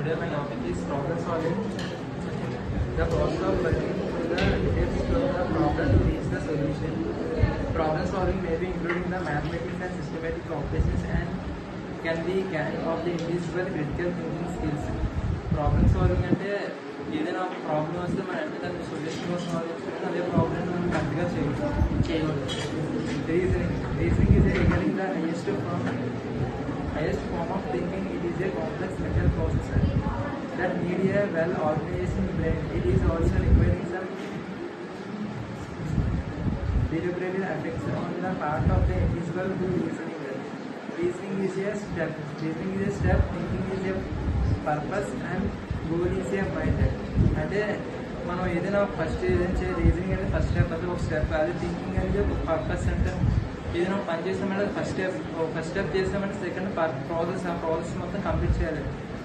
Today my topic is problem solving. The process of working through the steps to the problem to reach the solution. Problem solving may be including the mathematics and systematic calculations and can be carrying of the individual critical thinking skills. Problem solving అంటే ఏదైనా problem వస్తే మనం అంటే దాన్ని solution కోసం ఆలోచించుకుంటే అదే problem మనం కరెక్ట్గా చేయకూడదు. Reasoning is regarding the highest form of thinking. It is a complex mental process that need a well organized brain. It is also requiring some deliberate effects on the part of the individual who reasoning well. Reasoning is a step. Thinking is a purpose and goal is a mindset. అంటే మనం ఏదైనా first ఏదైనా reasoning అనేది first step అది ఒక step, అది thinking అనేది ఒక పర్పస్. అంటే ఏదైనా పని చేస్తామంటే ఫస్ట్ స్టెప్ చేస్తామంటే సెకండ్ ప్రాసెస్, ఆ ప్రాసెస్ మొత్తం కంప్లీట్ చేయాలి.